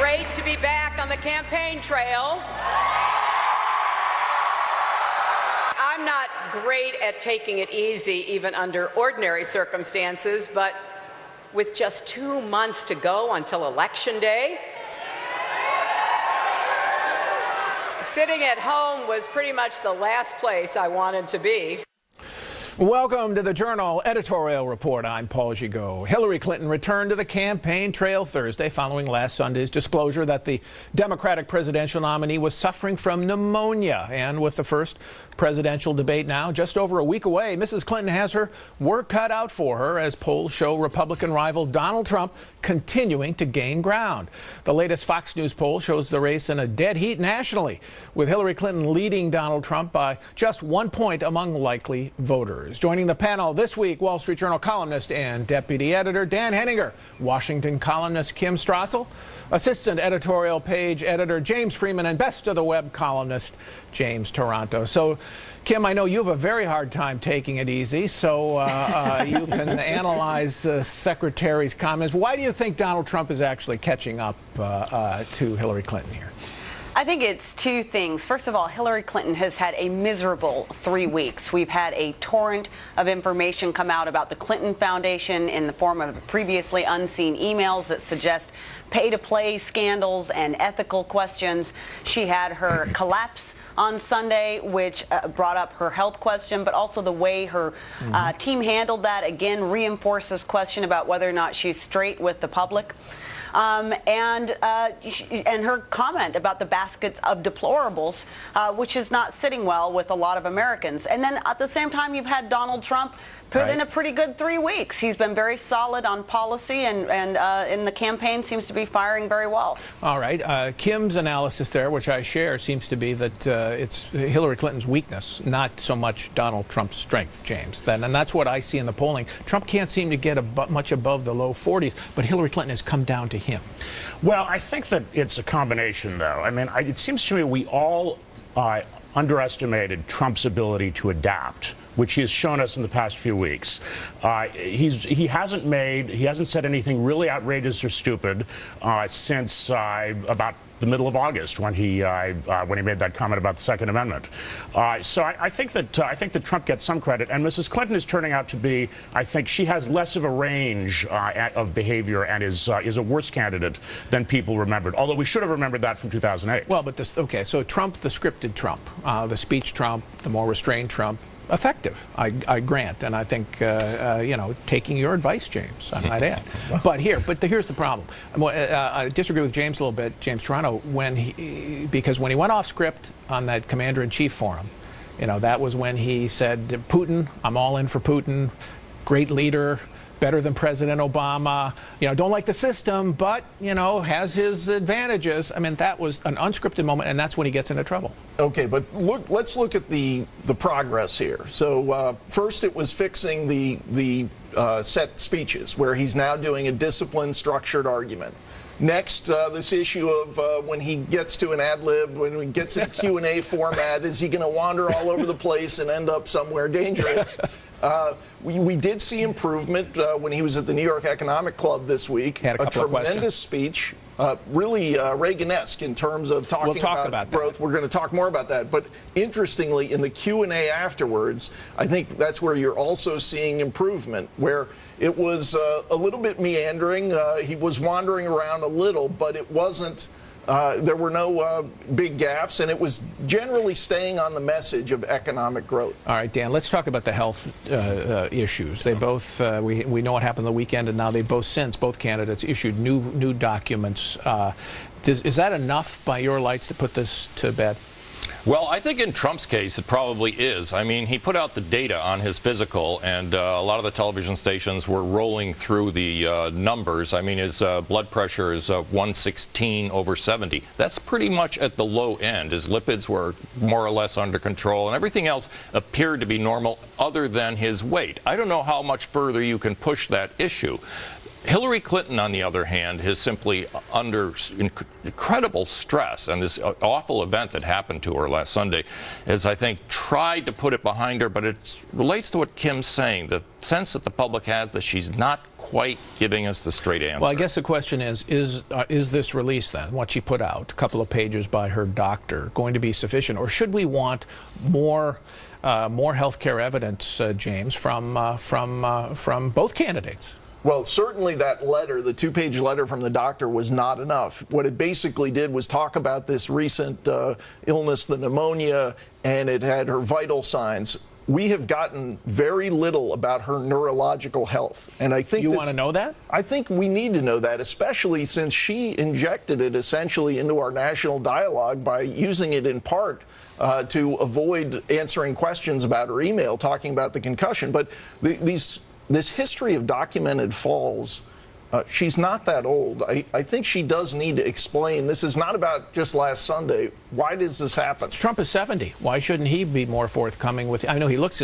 great to be back on the campaign trail. I'm not great at taking it easy, even under ordinary circumstances, but with just 2 months to go until Election Day, sitting at home was pretty much the last place I wanted to be. Welcome to the Journal Editorial Report. I'm Paul Gigot. Hillary Clinton returned to the campaign trail Thursday following last Sunday's disclosure that the Democratic presidential nominee was suffering from pneumonia. And with the first presidential debate now just over a week away, Mrs. Clinton has her work cut out for her as polls show Republican rival Donald Trump continuing to gain ground. The latest Fox News poll shows the race in a dead heat nationally, with Hillary Clinton leading Donald Trump by just 1 point among likely voters. Joining the panel this week, Wall Street Journal columnist and deputy editor Dan Henninger, Washington columnist Kim Strassel, assistant editorial page editor James Freeman, and best of the web columnist James Taranto. So, Kim, I know you have a very hard time taking it easy, so you can analyze the secretary's comments. Why do you think Donald Trump is actually catching up to Hillary Clinton here? I think it's two things. First of all, Hillary Clinton has had a miserable 3 weeks. We've had a torrent of information come out about the Clinton Foundation in the form of previously unseen emails that suggest pay-to-play scandals and ethical questions. She had her collapse on Sunday, which brought up her health question, but also the way her team handled that, again, reinforces question about whether or not she's straight with the public. And her comment about the baskets of deplorables, which is not sitting well with a lot of Americans. And then at the same time, you've had Donald Trump put in a pretty good 3 weeks. He's been very solid on policy, and in the campaign seems to be firing very well. All right. Kim's analysis there, which I share, seems to be that it's Hillary Clinton's weakness, not so much Donald Trump's strength, James. And that's what I see in the polling. Trump can't seem to get much above the low 40s, but Hillary Clinton has come down to him. Well, I think that it's a combination, though. I mean, it seems to me we all underestimated Trump's ability to adapt, which he has shown us in the past few weeks. He hasn't said anything really outrageous or stupid since about the middle of August when he made that comment about the Second Amendment. So I think that Trump gets some credit, and Mrs. Clinton is turning out to be, I think she has less of a range of behavior and is a worse candidate than people remembered. Although we should have remembered that from 2008. Well, but so Trump, the scripted Trump, the speech Trump, the more restrained Trump. Effective, I grant, and I think taking your advice, James, I might add. But here's the problem. I disagree with James a little bit, James Taranto, because when he went off script on that Commander-in-Chief forum, that was when he said, Putin, I'm all in for Putin, great leader, better than President Obama, don't like the system, but, has his advantages. I mean, that was an unscripted moment, and that's when he gets into trouble. Okay, but let's look at the progress here. So first it was fixing the set speeches, where he's now doing a disciplined, structured argument. Next, this issue of when he gets to an ad lib, when he gets in Q&A format, is he going to wander all over the place and end up somewhere dangerous? We did see improvement when he was at the New York Economic Club this week. Had a tremendous speech, really Reagan-esque in terms of talking about growth. We're going to talk more about that. But interestingly, in the Q&A afterwards, I think that's where you're also seeing improvement, where it was a little bit meandering. He was wandering around a little, but it wasn't. There were no big gaffes, and it was generally staying on the message of economic growth. All right, Dan, let's talk about the health issues. They both, we know what happened the weekend, and now both candidates issued new documents. Is that enough by your lights to put this to bed? Well, I think in Trump's case, it probably is. I mean, he put out the data on his physical, and a lot of the television stations were rolling through the numbers. I mean, his blood pressure is 116/70. That's pretty much at the low end. His lipids were more or less under control, and everything else appeared to be normal other than his weight. I don't know how much further you can push that issue. Hillary Clinton, on the other hand, is simply under incredible stress, and this awful event that happened to her last Sunday has, I think, tried to put it behind her, but it relates to what Kim's saying, the sense that the public has that she's not quite giving us the straight answer. Well, I guess the question is this release then, what she put out, a couple of pages by her doctor, going to be sufficient? Or should we want more health care evidence, James, from both candidates? Well, certainly that letter, the two-page letter from the doctor, was not enough. What it basically did was talk about this recent illness, the pneumonia, and it had her vital signs. We have gotten very little about her neurological health. And I think you want to know that? I think we need to know that, especially since she injected it essentially into our national dialogue by using it in part to avoid answering questions about her email talking about the concussion. But this history of documented falls, she's not that old. I think she does need to explain. This is not about just last Sunday. Why does this happen? Trump is 70. Why shouldn't he be more forthcoming with? I know he looks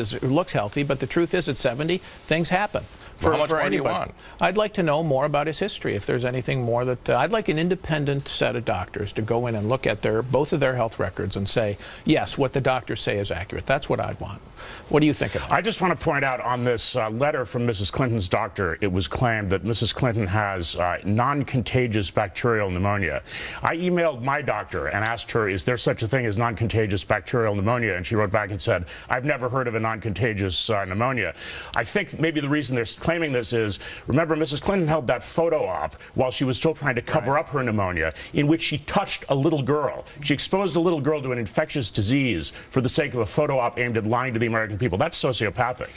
healthy, but the truth is, at 70, things happen. How much more do you want? I'd like to know more about his history. If there's anything more that I'd like an independent set of doctors to go in and look at both of their health records and say, yes, what the doctors say is accurate. That's what I'd want. What do you think of that? I just want to point out on this letter from Mrs. Clinton's doctor, it was claimed that Mrs. Clinton has non-contagious bacterial pneumonia. I emailed my doctor and asked her, is there such a thing as non-contagious bacterial pneumonia? And she wrote back and said, I've never heard of a non-contagious pneumonia. I think maybe the reason they're claiming this is, remember, Mrs. Clinton held that photo op while she was still trying to cover up her pneumonia, in which she touched a little girl. She exposed a little girl to an infectious disease for the sake of a photo op aimed at lying to the American people. That's sociopathic.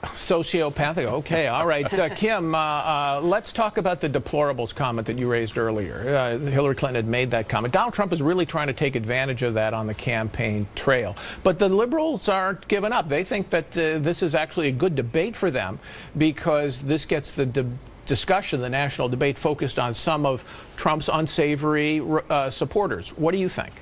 Sociopathic. Okay. All right. Kim, let's talk about the deplorables comment that you raised earlier. Hillary Clinton had made that comment. Donald Trump is really trying to take advantage of that on the campaign trail. But the liberals aren't giving up. They think that this is actually a good debate for them because this gets the discussion, the national debate, focused on some of Trump's unsavory supporters. What do you think?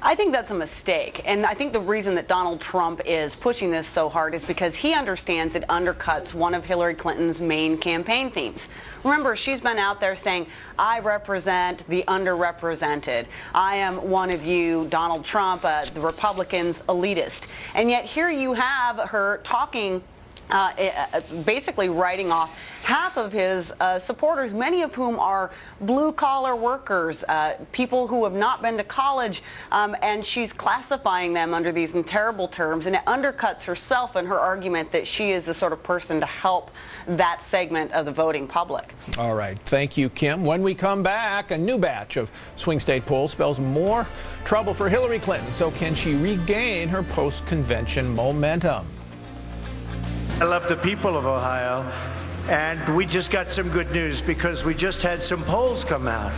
I think that's a mistake. And I think the reason that Donald Trump is pushing this so hard is because he understands it undercuts one of Hillary Clinton's main campaign themes. Remember, she's been out there saying, I represent the underrepresented. I am one of you, Donald Trump, the Republicans' elitist. And yet here you have her talking basically writing off half of his supporters, many of whom are blue-collar workers, people who have not been to college, and she's classifying them under these terrible terms, and it undercuts herself and her argument that she is the sort of person to help that segment of the voting public. All right. Thank you, Kim. When we come back, a new batch of swing state polls spells more trouble for Hillary Clinton. So can she regain her post-convention momentum? I love the people of Ohio, and we just got some good news because we just had some polls come out.